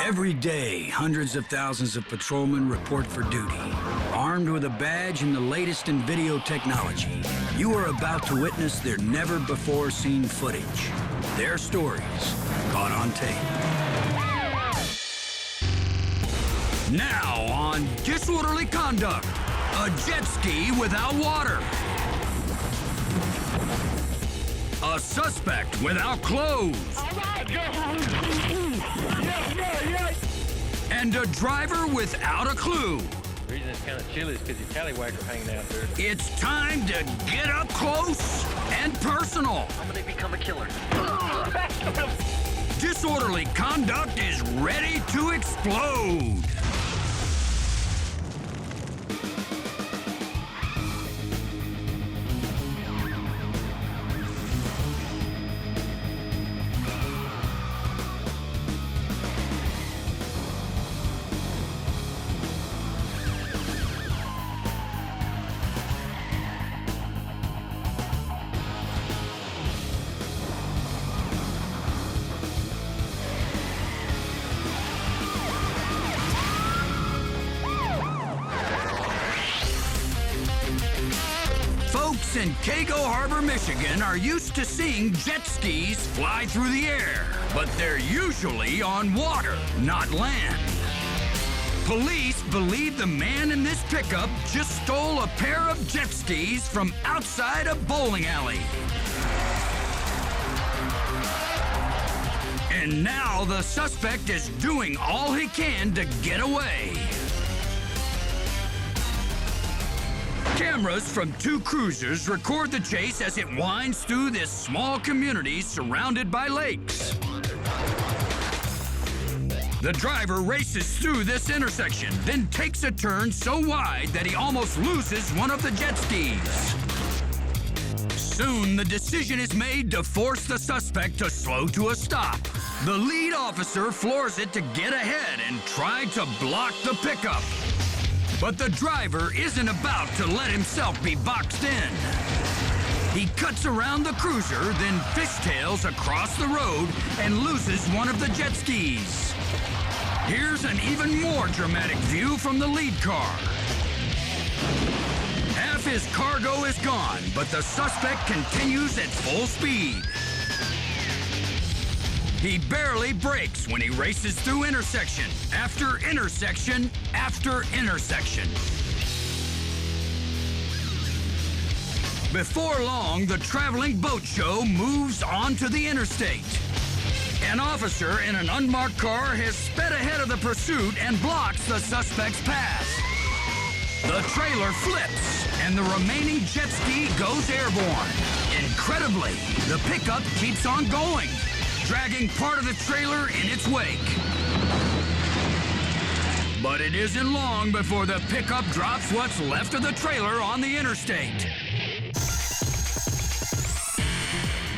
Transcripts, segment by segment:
Every day, hundreds of thousands of patrolmen report for duty, armed with a badge and the latest in video technology. You are about to witness their never-before-seen footage, their stories caught on tape. Now on Disorderly Conduct, a jet ski without water. A suspect without clothes. And a driver without a clue. The reason it's kind of chilly is because your tallywhacker hanging out there. It's time to get up close and personal. I'm gonna become a killer. Disorderly Conduct is ready to explode. Folks in Cago Harbor, Michigan are used to seeing jet skis fly through the air, but they're usually on water, not land. Police believe the man in this pickup just stole a pair of jet skis from outside a bowling alley. And now the suspect is doing all he can to get away. Cameras from two cruisers record the chase as it winds through this small community surrounded by lakes. The driver races through this intersection, then takes a turn so wide that he almost loses one of the jet skis. Soon, the decision is made to force the suspect to slow to a stop. The lead officer floors it to get ahead and try to block the pickup. But the driver isn't about to let himself be boxed in. He cuts around the cruiser, then fishtails across the road and loses one of the jet skis. Here's an even more dramatic view from the lead car. Half his cargo is gone, but the suspect continues at full speed. He barely brakes when he races through intersection after intersection after intersection. Before long, the traveling boat show moves onto the interstate. An officer in an unmarked car has sped ahead of the pursuit and blocks the suspect's path. The trailer flips, and the remaining jet ski goes airborne. Incredibly, the pickup keeps on going, dragging part of the trailer in its wake. But it isn't long before the pickup drops what's left of the trailer on the interstate.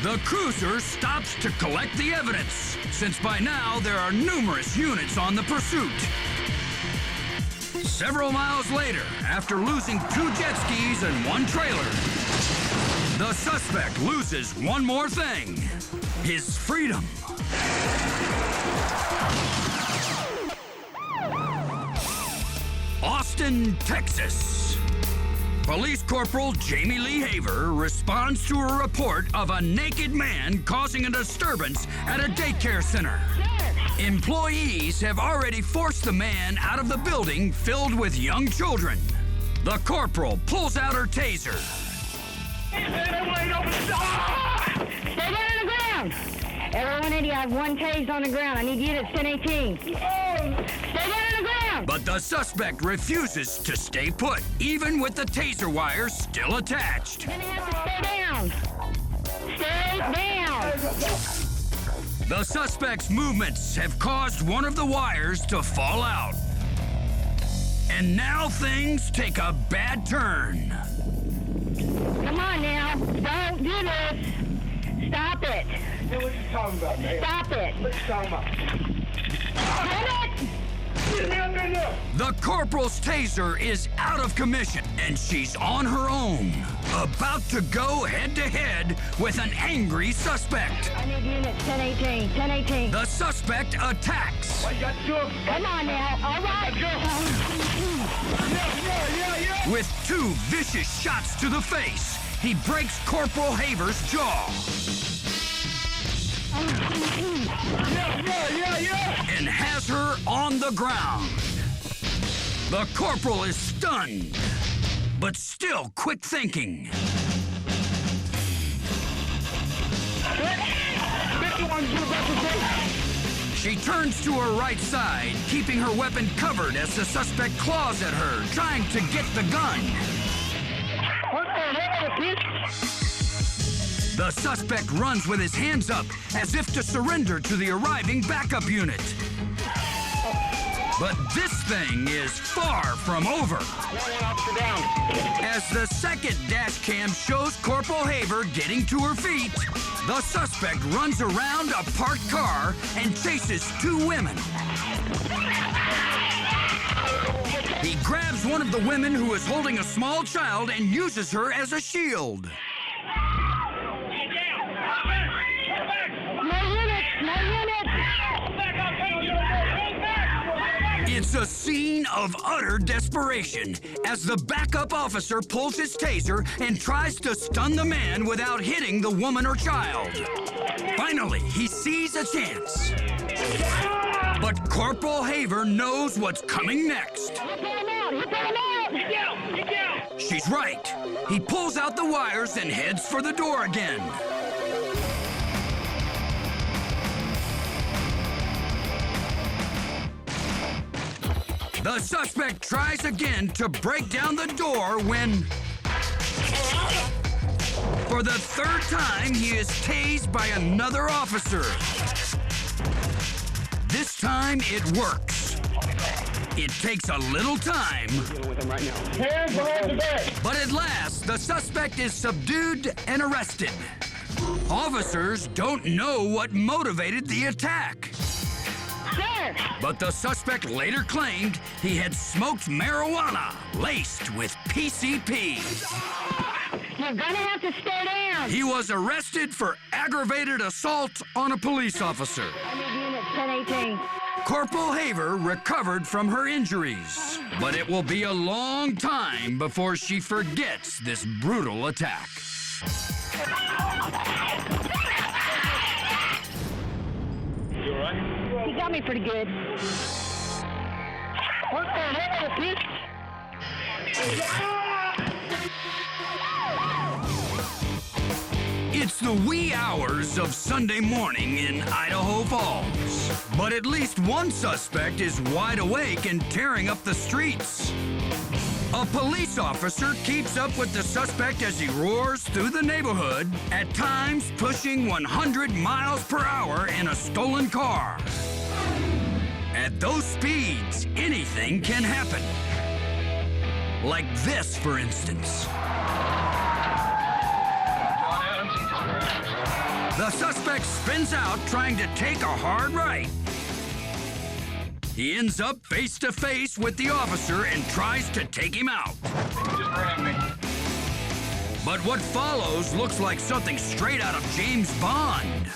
The cruiser stops to collect the evidence, since by now there are numerous units on the pursuit. Several miles later, after losing 2 jet skis and 1 trailer, the suspect loses one more thing: his freedom. Austin, Texas. Police Corporal Jamie Lee Haver responds to a report of a naked man causing a disturbance at a daycare center. Employees have already forced the man out of the building filled with young children. The corporal pulls out her taser. Stay down on the ground! Everyone in you have 1 tase on the ground. I need you to 10-18. Stay down on the ground! But the suspect refuses to stay put, even with the taser wire still attached. You're gonna have to stay down. Stay down! The suspect's movements have caused one of the wires to fall out. And now things take a bad turn. Come on now. Don't do this. Stop it. Hey, what you talking about, man? Stop it. What you talking about? Get it! The corporal's taser is out of commission, and she's on her own, about to go head-to-head with an angry suspect. I need units 1018, 1018. The suspect attacks. Come on now, all right. With 2 vicious shots to the face, he breaks Corporal Haver's jaw. And has her on the ground. The corporal is stunned, but still quick thinking. She turns to her right side, keeping her weapon covered as the suspect claws at her, trying to get the gun. The suspect runs with his hands up as if to surrender to the arriving backup unit. But this thing is far from over. As the second dash cam shows Corporal Haver getting to her feet, the suspect runs around a parked car and chases 2 women. He grabs one of the women who is holding a small child and uses her as a shield. It's a scene of utter desperation as the backup officer pulls his taser and tries to stun the man without hitting the woman or child. Finally, he sees a chance. But Corporal Haver knows what's coming next. She's right. He pulls out the wires and heads for the door again. The suspect tries again to break down the door when, for the 3rd time, he is tased by another officer. This time, it works. It takes a little time, but at last, the suspect is subdued and arrested. Officers don't know what motivated the attack. But the suspect later claimed he had smoked marijuana laced with PCP. You're gonna have to stay down. He was arrested for aggravated assault on a police officer. I need units 1018. Corporal Haver recovered from her injuries, but it will be a long time before she forgets this brutal attack. You all right? He got me pretty good. What the hell, bitch? It's the wee hours of Sunday morning in Idaho Falls, but at least one suspect is wide awake and tearing up the streets. A police officer keeps up with the suspect as he roars through the neighborhood, at times pushing 100 miles per hour in a stolen car. At those speeds, anything can happen. Like this, for instance. The suspect spins out trying to take a hard right. He ends up face to face with the officer and tries to take him out. Just ran me. But what follows looks like something straight out of James Bond,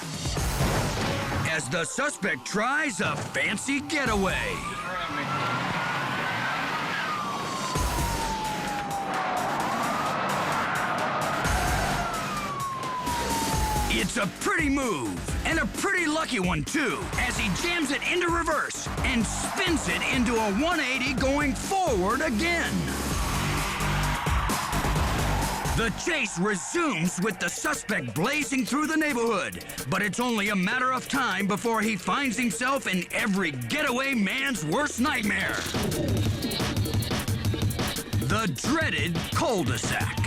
as the suspect tries a fancy getaway. Just ran me. It's a pretty move, and a pretty lucky one, too, as he jams it into reverse and spins it into a 180 going forward again. The chase resumes with the suspect blazing through the neighborhood, but it's only a matter of time before he finds himself in every getaway man's worst nightmare. The dreaded cul-de-sac.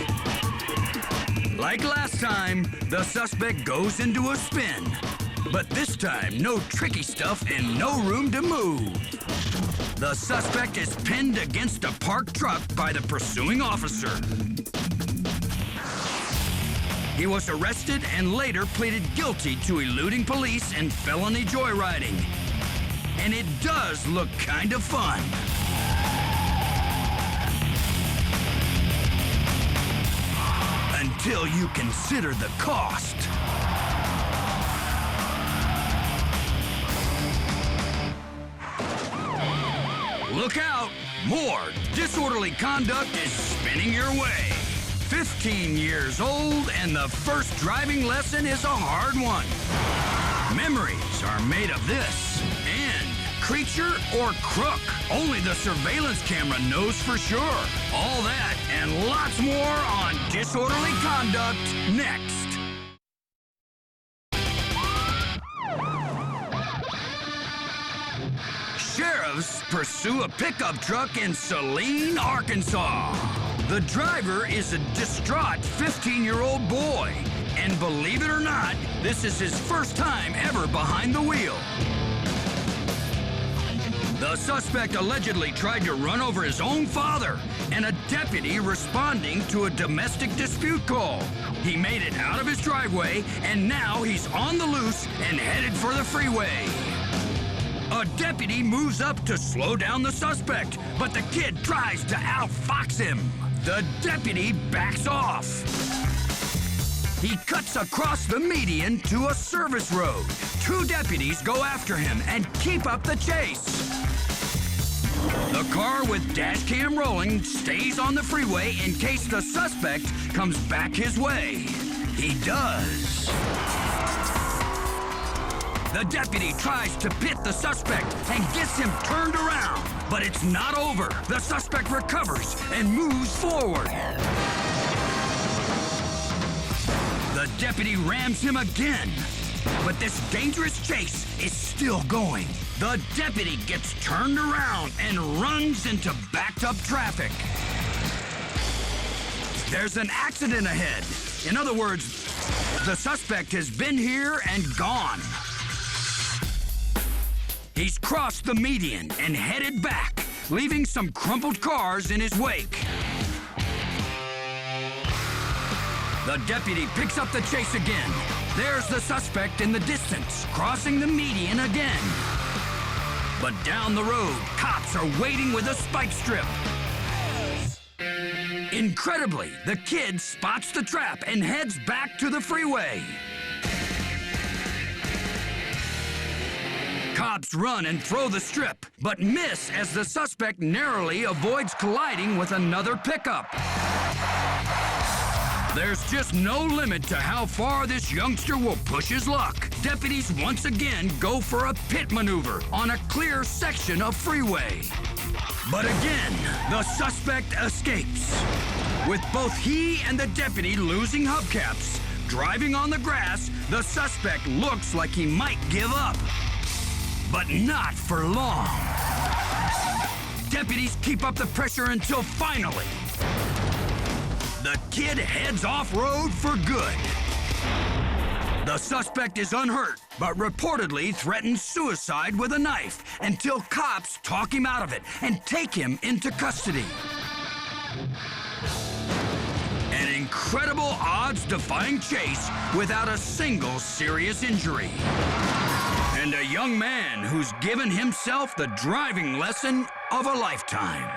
Like last time, the suspect goes into a spin, but this time no tricky stuff and no room to move. The suspect is pinned against a parked truck by the pursuing officer. He was arrested and later pleaded guilty to eluding police and felony joyriding. and it does look kind of fun. Until you consider the cost. Look out! More disorderly conduct is spinning your way. 15 years old, and the first driving lesson is a hard one. Memories are made of this. And creature or crook, only the surveillance camera knows for sure. All that and lots more on disorderly conduct next. Sheriffs pursue a pickup truck in Saline, Arkansas. The driver is a distraught 15-year-old boy. And believe it or not, this is his first time ever behind the wheel. The suspect allegedly tried to run over his own father and a deputy responding to a domestic dispute call. He made it out of his driveway, and now he's on the loose and headed for the freeway. A deputy moves up to slow down the suspect, but the kid tries to outfox him. The deputy backs off. He cuts across the median to a service road. Two deputies go after him and keep up the chase. The car with dash cam rolling stays on the freeway in case the suspect comes back his way. He does. The deputy tries to pit the suspect and gets him turned around, but it's not over. The suspect recovers and moves forward. The deputy rams him again, but this dangerous chase is still going. The deputy gets turned around and runs into backed-up traffic. There's an accident ahead. In other words, the suspect has been here and gone. He's crossed the median and headed back, leaving some crumpled cars in his wake. The deputy picks up the chase again. There's the suspect in the distance, crossing the median again. But down the road, cops are waiting with a spike strip. Incredibly, the kid spots the trap and heads back to the freeway. Cops run and throw the strip, but miss as the suspect narrowly avoids colliding with another pickup. There's just no limit to how far this youngster will push his luck. Deputies once again go for a pit maneuver on a clear section of freeway. But again, the suspect escapes. With both he and the deputy losing hubcaps, driving on the grass, the suspect looks like he might give up. But not for long. Deputies keep up the pressure until finally, the kid heads off-road for good. The suspect is unhurt, but reportedly threatens suicide with a knife until cops talk him out of it and take him into custody. An incredible odds-defying chase without a single serious injury. And a young man who's given himself the driving lesson of a lifetime.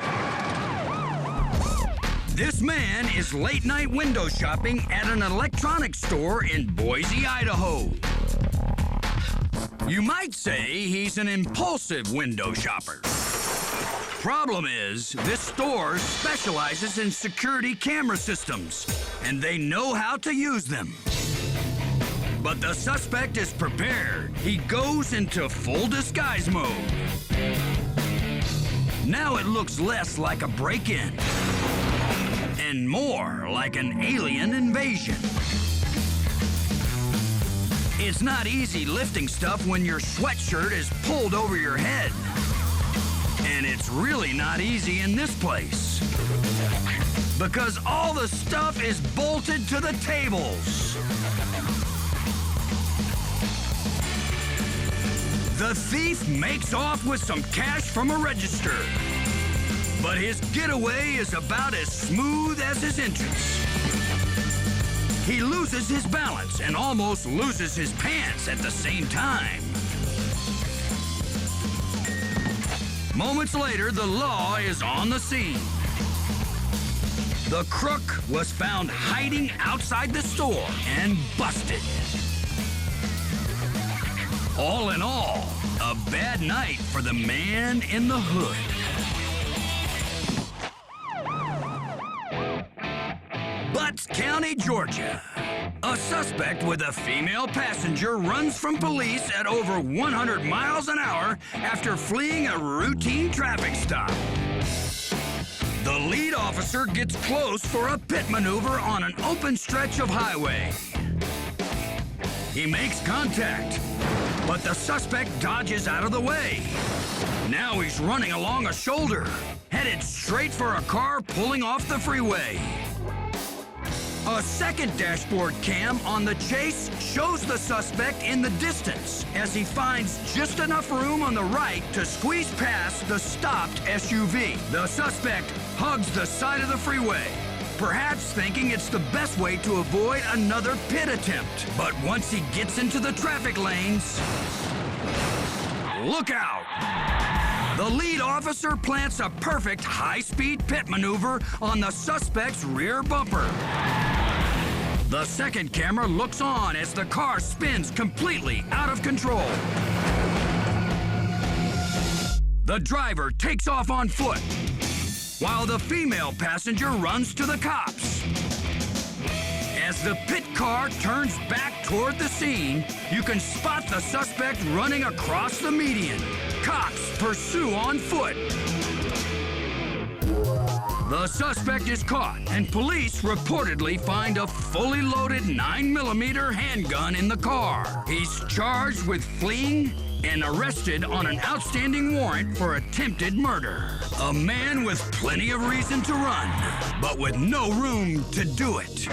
This man is late-night window shopping at an electronics store in Boise, Idaho. You might say he's an impulsive window shopper. Problem is, this store specializes in security camera systems, and they know how to use them. But the suspect is prepared. He goes into full disguise mode. Now it looks less like a break-in and more like an alien invasion. It's not easy lifting stuff when your sweatshirt is pulled over your head. And it's really not easy in this place, because all the stuff is bolted to the tables. The thief makes off with some cash from a register. But his getaway is about as smooth as his entrance. He loses his balance and almost loses his pants at the same time. Moments later, the law is on the scene. The crook was found hiding outside the store and busted. All in all, a bad night for the man in the hood. Butts County, Georgia. A suspect with a female passenger runs from police at over 100 miles an hour after fleeing a routine traffic stop. The lead officer gets close for a pit maneuver on an open stretch of highway. He makes contact, but the suspect dodges out of the way. Now he's running along a shoulder, headed straight for a car pulling off the freeway. A second dashboard cam on the chase shows the suspect in the distance as he finds just enough room on the right to squeeze past the stopped SUV. The suspect hugs the side of the freeway, perhaps thinking it's the best way to avoid another pit attempt. But once he gets into the traffic lanes, look out! The lead officer plants a perfect high-speed pit maneuver on the suspect's rear bumper. The second camera looks on as the car spins completely out of control. The driver takes off on foot, while the female passenger runs to the cops. As the pit car turns back toward the scene, you can spot the suspect running across the median. Cops pursue on foot. The suspect is caught, and police reportedly find a fully loaded 9mm handgun in the car. He's charged with fleeing and arrested on an outstanding warrant for attempted murder. A man with plenty of reason to run, but with no room to do it.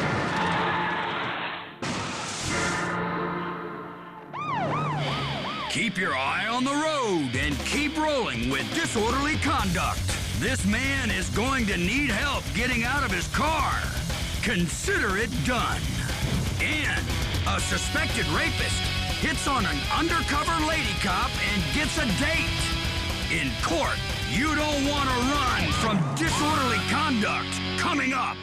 Keep your eye on the road and keep rolling with disorderly conduct. This man is going to need help getting out of his car. Consider it done. And a suspected rapist hits on an undercover lady cop and gets a date. In court, you don't want to run from disorderly conduct. Coming up.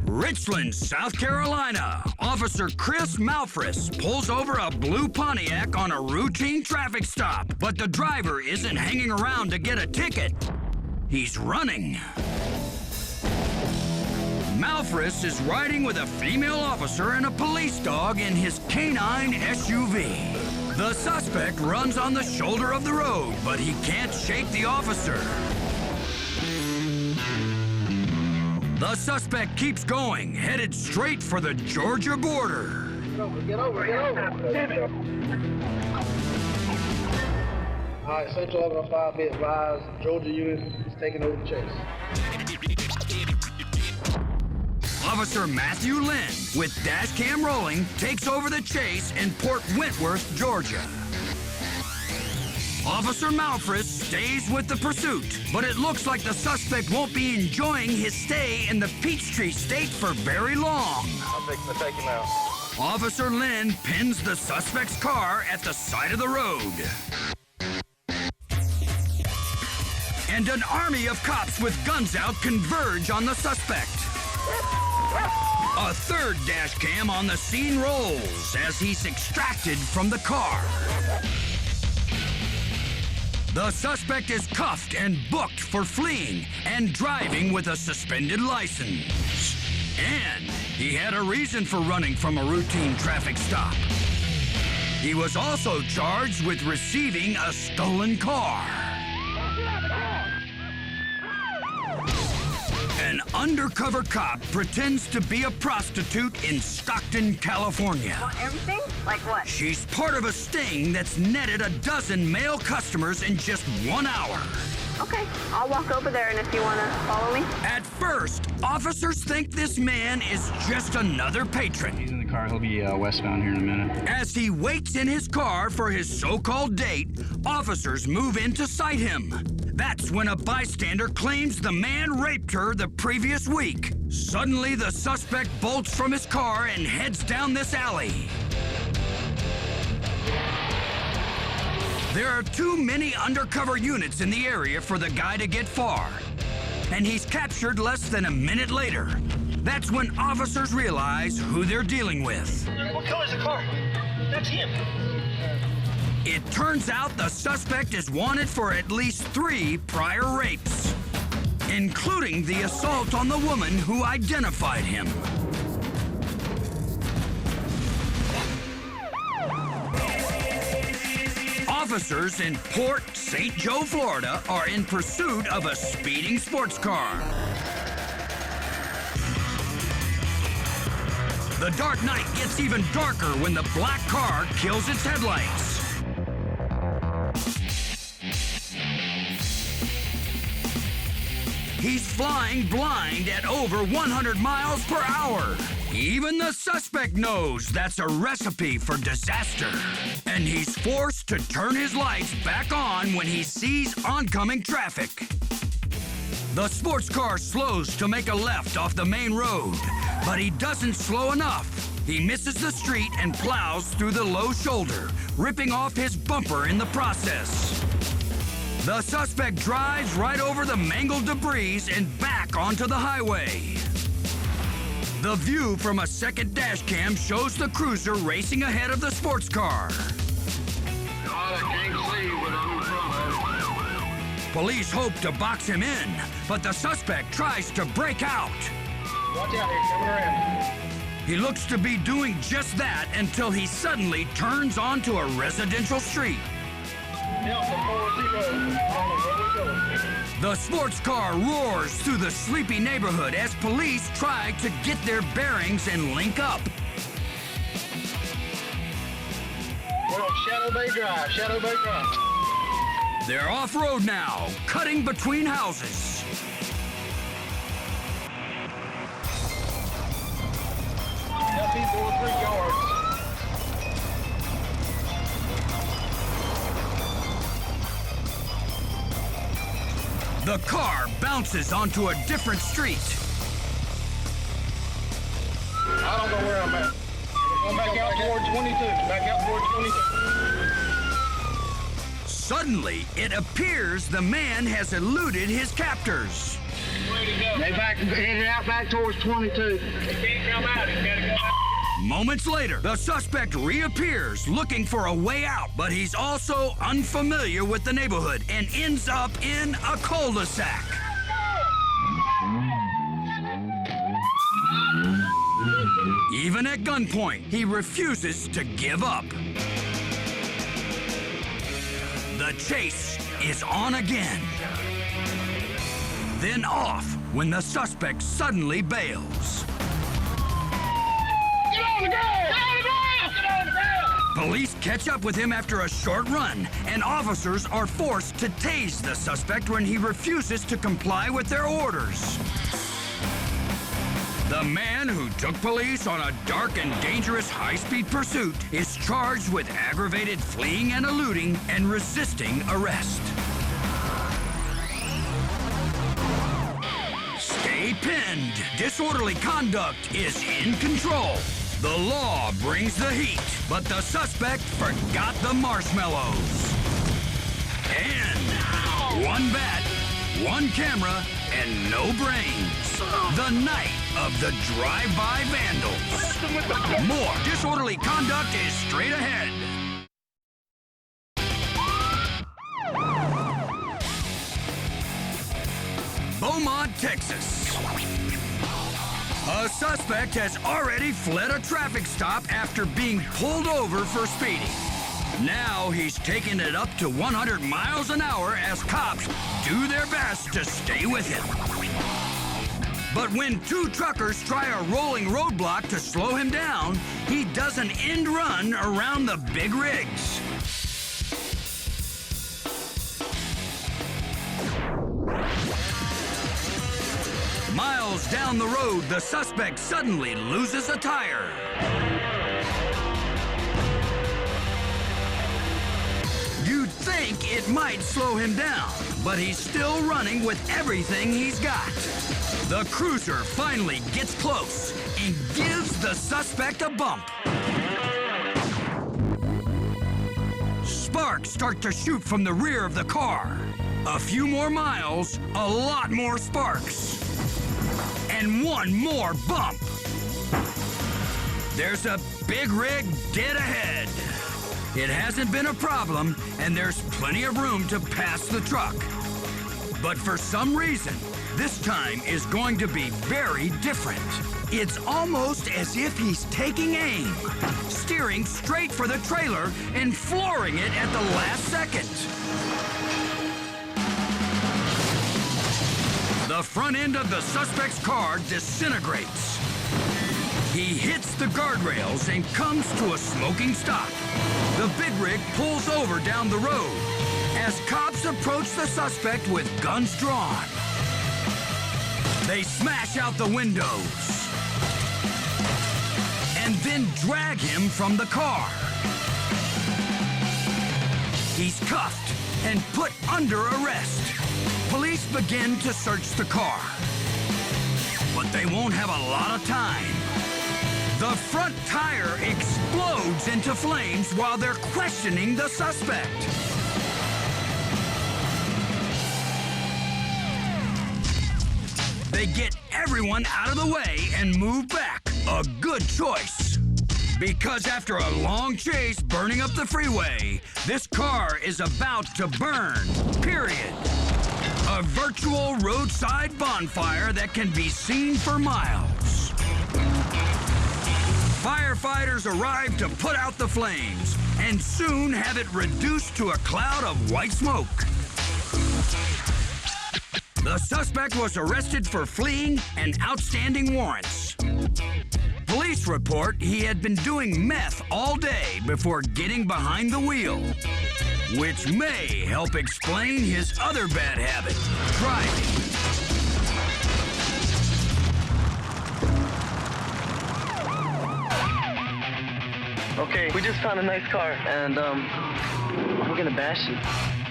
Richland, South Carolina. Officer Chris Malfris pulls over a blue Pontiac on a routine traffic stop, but the driver isn't hanging around to get a ticket. He's running. Malfris is riding with a female officer and a police dog in his canine SUV. The suspect runs on the shoulder of the road, but he can't shake the officer. The suspect keeps going, headed straight for the Georgia border. Get over. Damn it. All right, Central 1105, be advised, Georgia unit is taking over the chase. Officer Matthew Lynn, with dash cam rolling, takes over the chase in Port Wentworth, Georgia. Officer Malfris stays with the pursuit, but it looks like the suspect won't be enjoying his stay in the Peachtree State for very long. I'm fixing to take him out. Officer Lynn pins the suspect's car at the side of the road. And an army of cops with guns out converge on the suspect. A third dash cam on the scene rolls as he's extracted from the car. The suspect is cuffed and booked for fleeing and driving with a suspended license. And he had a reason for running from a routine traffic stop. He was also charged with receiving a stolen car. An undercover cop pretends to be a prostitute in Stockton, California. Everything? Like what? She's part of a sting that's netted a dozen male customers in just 1 hour. Okay, I'll walk over there, and if you want to follow me. At first, officers think this man is just another patron. He's in the car. He'll be westbound here in a minute. As he waits in his car for his so-called date, officers move in to cite him. That's when a bystander claims the man raped her the previous week. Suddenly, the suspect bolts from his car and heads down this alley. There are too many undercover units in the area for the guy to get far. And he's captured less than a minute later. That's when officers realize who they're dealing with. What color's the car? That's him. It turns out the suspect is wanted for at least 3 prior rapes, including the assault on the woman who identified him. Officers in Port St. Joe, Florida, are in pursuit of a speeding sports car. The dark night gets even darker when the black car kills its headlights. He's flying blind at over 100 miles per hour. Even the suspect knows that's a recipe for disaster. And he's forced to turn his lights back on when he sees oncoming traffic. The sports car slows to make a left off the main road, but he doesn't slow enough. He misses the street and plows through the low shoulder, ripping off his bumper in the process. The suspect drives right over the mangled debris and back onto the highway. The view from a second dash cam shows the cruiser racing ahead of the sports car. I can't see, but I'm in front of it. Police hope to box him in, but the suspect tries to break out. Watch out, he's coming around. He looks to be doing just that until he suddenly turns onto a residential street. The sports car roars through the sleepy neighborhood as police try to get their bearings and link up. We're on Shadow Bay Drive, Shadow Bay Drive. They're off-road now, cutting between houses. Help me go 3 yards. The car bounces onto a different street. I don't know where I'm at. Going back out toward 22. Back out toward 22. Suddenly, it appears the man has eluded his captors. They headed out back towards 22. He can't come out. He's got to go out. Moments later, the suspect reappears looking for a way out, but he's also unfamiliar with the neighborhood and ends up in a cul-de-sac. Even at gunpoint, he refuses to give up. The chase is on again. Then off when the suspect suddenly bails. Get on the ground! Get on the ground! Get on the ground! Police catch up with him after a short run, and officers are forced to tase the suspect when he refuses to comply with their orders. The man who took police on a dark and dangerous high-speed pursuit is charged with aggravated fleeing and eluding and resisting arrest. Stay pinned. Disorderly conduct is in control. The law brings the heat, but the suspect forgot the marshmallows. And 1 bat, 1 camera, and no brains. The night of the drive-by vandals. More disorderly conduct is straight ahead. Beaumont, Texas. A suspect has already fled a traffic stop after being pulled over for speeding. Now he's taking it up to 100 miles an hour as cops do their best to stay with him. But when 2 truckers try a rolling roadblock to slow him down, he does an end run around the big rigs. Miles down the road, the suspect suddenly loses a tire. You'd think it might slow him down, but he's still running with everything he's got. The cruiser finally gets close and gives the suspect a bump. Sparks start to shoot from the rear of the car. A few more miles, a lot more sparks. And one more bump. There's a big rig dead ahead. It hasn't been a problem, and there's plenty of room to pass the truck. But for some reason, this time is going to be very different. It's almost as if he's taking aim, steering straight for the trailer and flooring it at the last second. The front end of the suspect's car disintegrates. He hits the guardrails and comes to a smoking stop. The big rig pulls over down the road as cops approach the suspect with guns drawn. They smash out the windows and then drag him from the car. He's cuffed and put under arrest. Police begin to search the car, but they won't have a lot of time. The front tire explodes into flames while they're questioning the suspect. They get everyone out of the way and move back. A good choice. Because after a long chase burning up the freeway, this car is about to burn, period. A virtual roadside bonfire that can be seen for miles. Firefighters arrive to put out the flames and soon have it reduced to a cloud of white smoke. The suspect was arrested for fleeing and outstanding warrants. Police report he had been doing meth all day before getting behind the wheel, which may help explain his other bad habit, driving. Okay, we just found a nice car, and we're gonna bash it.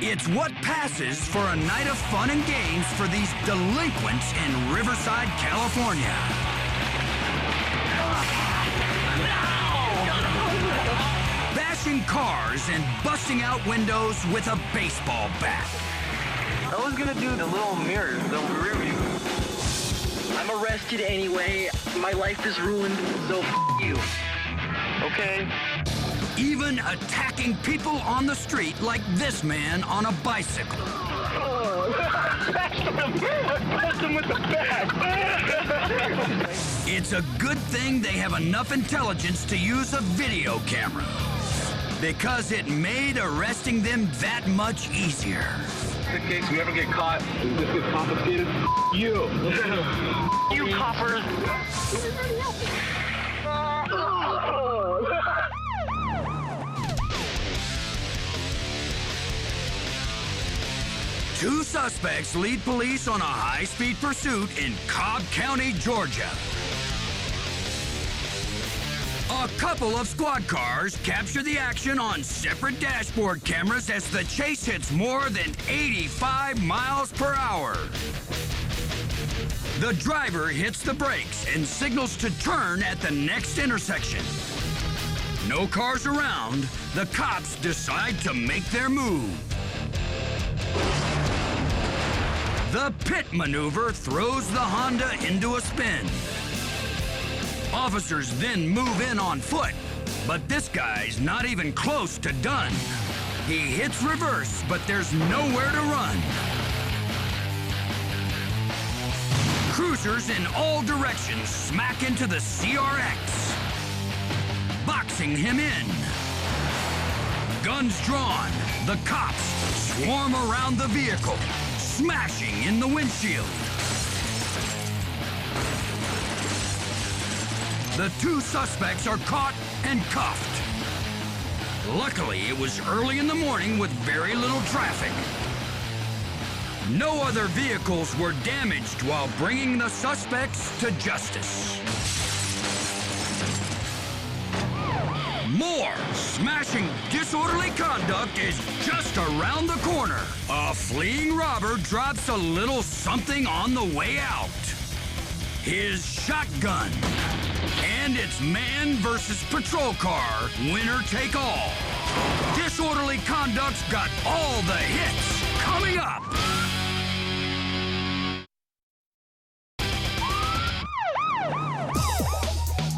It's what passes for a night of fun and games for these delinquents in Riverside, California. Bashing cars and busting out windows with a baseball bat. I was gonna do the little mirrors, the rear view. I'm arrested anyway. My life is ruined, so you. Okay. Even attacking people on the street like this man on a bicycle. Punch him with the bat. It's a good thing they have enough intelligence to use a video camera, because it made arresting them that much easier. In case we ever get caught, we just get confiscated. You. You coppers. Two suspects lead police on a high-speed pursuit in Cobb County, Georgia. A couple of squad cars capture the action on separate dashboard cameras as the chase hits more than 85 miles per hour. The driver hits the brakes and signals to turn at the next intersection. No cars around, the cops decide to make their move. The pit maneuver throws the Honda into a spin. Officers then move in on foot, but this guy's not even close to done. He hits reverse, but there's nowhere to run. Cruisers in all directions smack into the CRX, boxing him in. Guns drawn, the cops swarm around the vehicle, smashing in the windshield. The two suspects are caught and cuffed. Luckily, it was early in the morning with very little traffic. No other vehicles were damaged while bringing the suspects to justice. More smashing disorderly conduct is just around the corner. A fleeing robber drops a little something on the way out. His shotgun. And it's man versus patrol car, winner take all. Disorderly conduct's got all the hits coming up.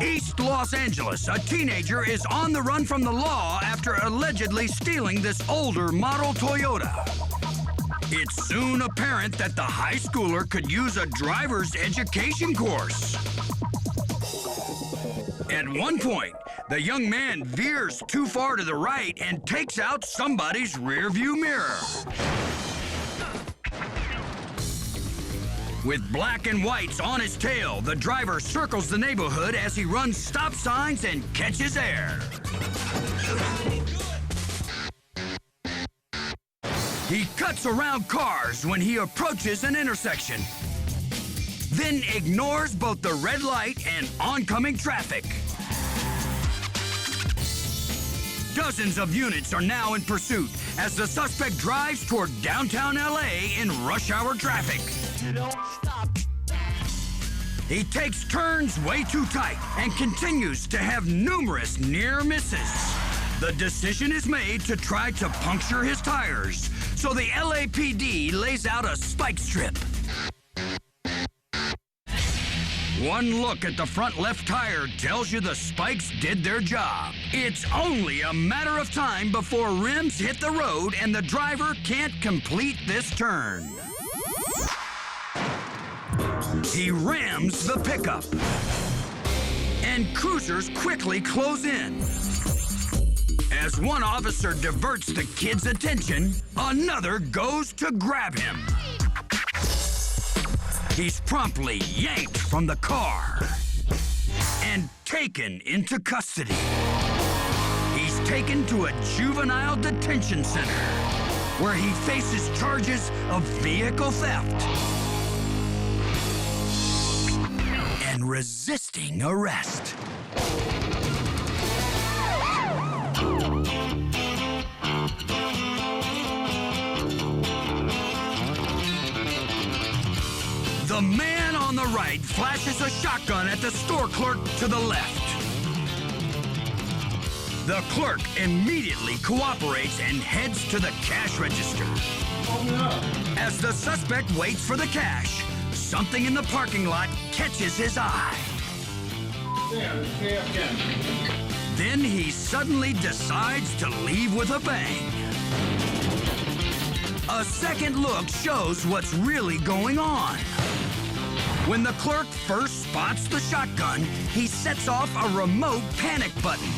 East Los Angeles, a teenager is on the run from the law after allegedly stealing this older model Toyota. It's soon apparent that the high schooler could use a driver's education course. At one point, the young man veers too far to the right and takes out somebody's rearview mirror. With black and whites on his tail, the driver circles the neighborhood as he runs stop signs and catches air. He cuts around cars when he approaches an intersection, then ignores both the red light and oncoming traffic. Dozens of units are now in pursuit as the suspect drives toward downtown LA in rush hour traffic. He takes turns way too tight and continues to have numerous near misses. The decision is made to try to puncture his tires, so the LAPD lays out a spike strip. One look at the front left tire tells you the spikes did their job. It's only a matter of time before rims hit the road and the driver can't complete this turn. He rams the pickup, and cruisers quickly close in. As one officer diverts the kid's attention, another goes to grab him. He's promptly yanked from the car and taken into custody. He's taken to a juvenile detention center where he faces charges of vehicle theft and resisting arrest. The man on the right flashes a shotgun at the store clerk to the left. The clerk immediately cooperates and heads to the cash register. As the suspect waits for the cash, something in the parking lot catches his eye. Then he suddenly decides to leave with a bang. A second look shows what's really going on. When the clerk first spots the shotgun, he sets off a remote panic button.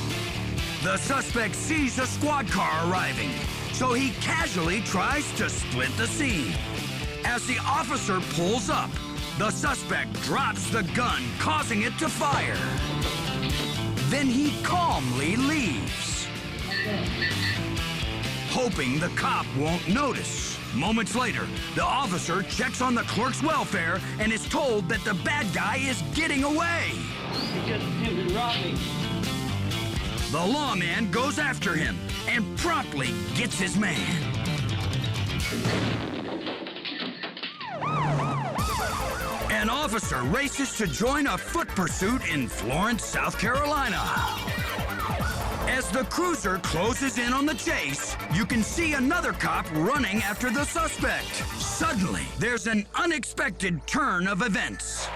The suspect sees a squad car arriving, so he casually tries to split the scene. As the officer pulls up, the suspect drops the gun, causing it to fire. Then he calmly leaves, hoping the cop won't notice. Moments later, the officer checks on the clerk's welfare and is told that the bad guy is getting away. He just attempted to rob me. The lawman goes after him and promptly gets his man. An officer races to join a foot pursuit in Florence, South Carolina. As the cruiser closes in on the chase, you can see another cop running after the suspect. Suddenly, there's an unexpected turn of events.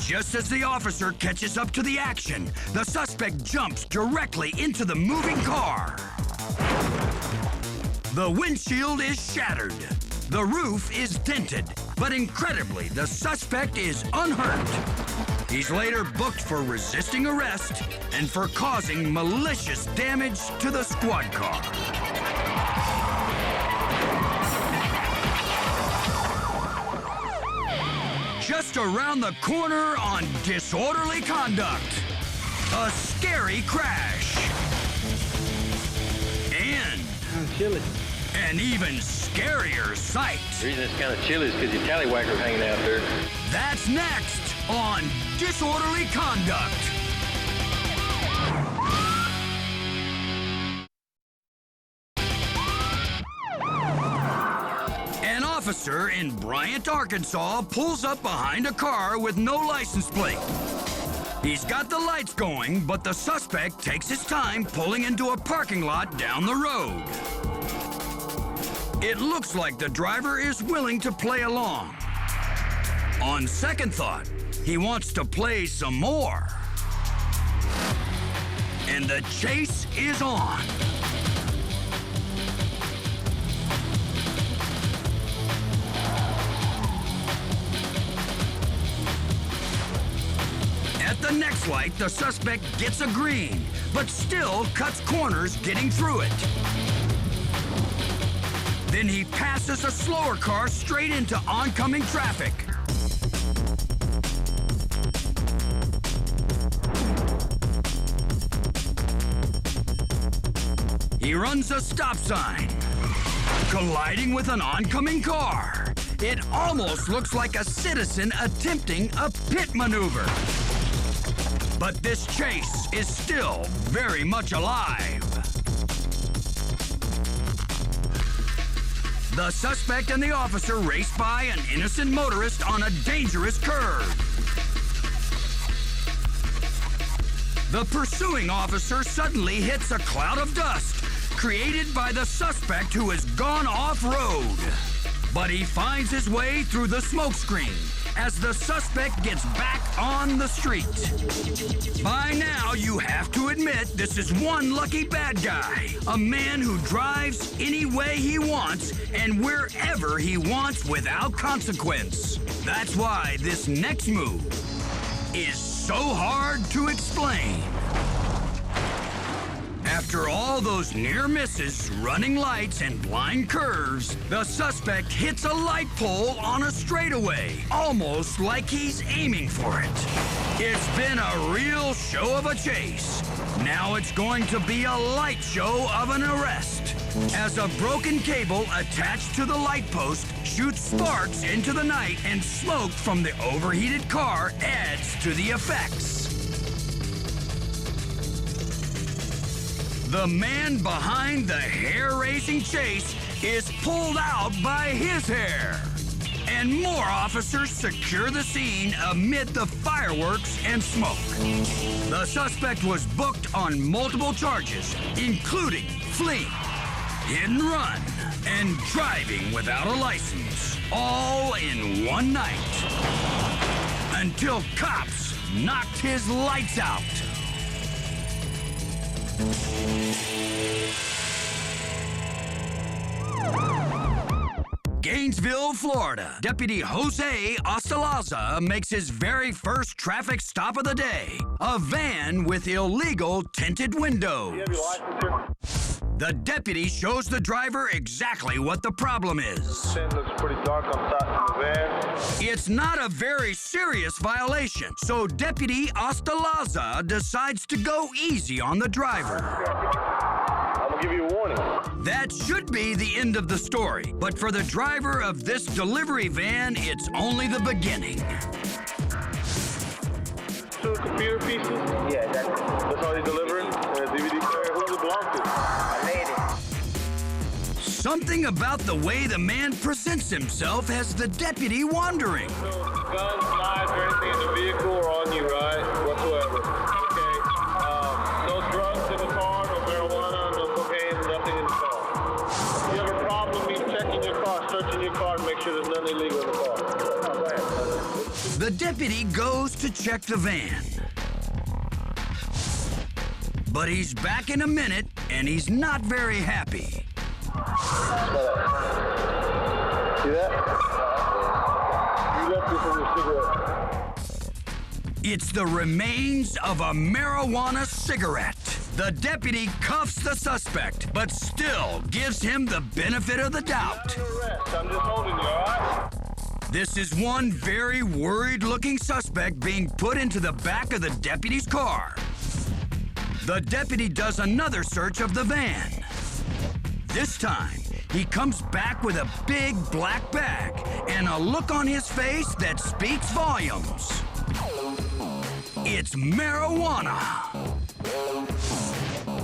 Just as the officer catches up to the action, the suspect jumps directly into the moving car. The windshield is shattered. The roof is dented, but incredibly, the suspect is unhurt. He's later booked for resisting arrest and for causing malicious damage to the squad car. Just around the corner on disorderly conduct, a scary crash. And Chilly. an even scarier sight. The reason it's kind of chilly is because your tallywhacker's hanging out there. That's next on Disorderly Conduct. An officer in Bryant, Arkansas pulls up behind a car with no license plate. He's got the lights going, but the suspect takes his time pulling into a parking lot down the road. It looks like the driver is willing to play along. On second thought, he wants to play some more. And the chase is on. At the next light, the suspect gets a green, but still cuts corners getting through it. Then he passes a slower car straight into oncoming traffic. He runs a stop sign, colliding with an oncoming car. It almost looks like a citizen attempting a pit maneuver. But this chase is still very much alive. The suspect and the officer race by an innocent motorist on a dangerous curve. The pursuing officer suddenly hits a cloud of dust created by the suspect who has gone off-road. But he finds his way through the smokescreen as the suspect gets back on the street. By now, you have to admit this is one lucky bad guy. A man who drives any way he wants and wherever he wants without consequence. That's why this next move is so hard to explain. After all those near misses, running lights, and blind curves, the suspect hits a light pole on a straightaway, almost like he's aiming for it. It's been a real show of a chase. Now it's going to be a light show of an arrest, as a broken cable attached to the light post shoots sparks into the night and smoke from the overheated car adds to the effects. The man behind the hair-raising chase is pulled out by his hair. And more officers secure the scene amid the fireworks and smoke. The suspect was booked on multiple charges, including fleeing, hit and run, and driving without a license, all in one night. Until cops knocked his lights out. Gainesville, Florida. Deputy Jose Ostalaza makes his very first traffic stop of the day. A van with illegal tinted windows. You have your license here? The deputy shows the driver exactly what the problem is. It looks pretty dark outside the van. It's not a very serious violation, so Deputy Ostalaza decides to go easy on the driver. I'm gonna give you a warning. That should be the end of the story, but for the driver of this delivery van, it's only the beginning. 2 computer pieces? Yeah, that's all you're delivering? And a DVD player? Who does it belong to? I made it. Something about the way the man presents himself has the deputy wondering. No guns, knives, or anything in the vehicle or on you, right? Whatsoever. Okay. No drugs in the car, no marijuana, no cocaine, nothing in the car. If you have a problem, you checking your car, searching your car to make sure there's nothing illegal in the car. The deputy goes to check the van. But he's back in a minute, and he's not very happy. See that? You left this from your cigarette. It's the remains of a marijuana cigarette. The deputy cuffs the suspect, but still gives him the benefit of the doubt. I'm just holding you, all right? This is one very worried-looking suspect being put into the back of the deputy's car. The deputy does another search of the van. This time, he comes back with a big black bag and a look on his face that speaks volumes. It's marijuana.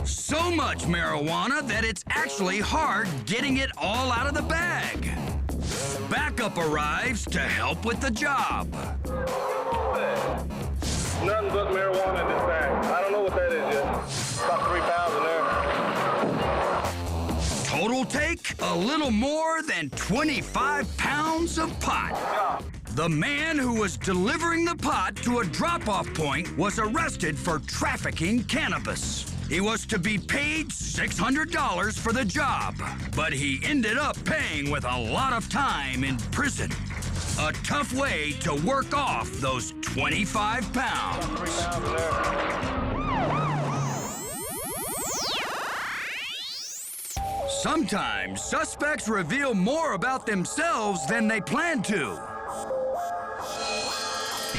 So much marijuana that it's actually hard getting it all out of the bag. Backup arrives to help with the job. Nothing but marijuana in this bag. I don't know what that is yet. About 3 pounds in there. Total take, a little more than 25 pounds of pot. The man who was delivering the pot to a drop-off point was arrested for trafficking cannabis. He was to be paid $600 for the job, but he ended up paying with a lot of time in prison. A tough way to work off those 25 pounds. 3 pounds in there. Sometimes suspects reveal more about themselves than they plan to.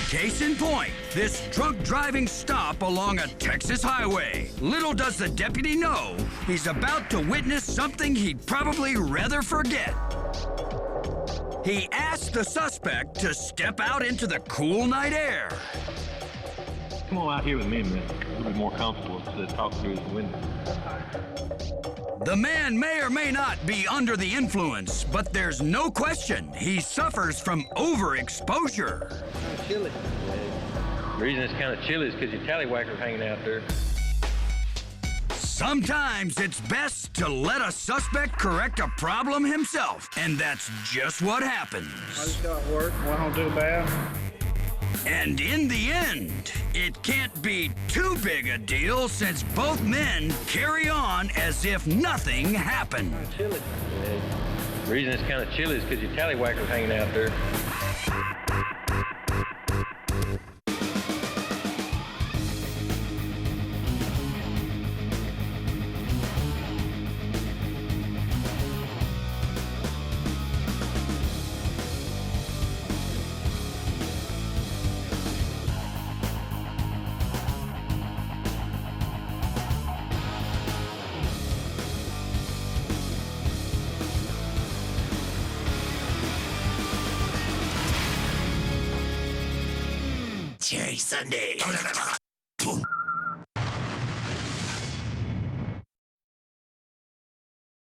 Case in point, this drunk driving stop along a Texas highway. Little does the deputy know, he's about to witness something he'd probably rather forget. He asked the suspect to step out into the cool night air. Come on out here with me a minute. We'll be more comfortable instead of talking through the window. The man may or may not be under the influence, but there's no question he suffers from overexposure. Chilly. The reason it's kind of chilly is because your tallywhacker hanging out there. Sometimes it's best to let a suspect correct a problem himself, and that's just what happens. I just got work. Well, I don't do bad. And in the end, it can't be too big a deal since both men carry on as if nothing happened. Chilly. The reason it's kind of chilly is because your tallywhacker hanging out there. Cherry Sunday.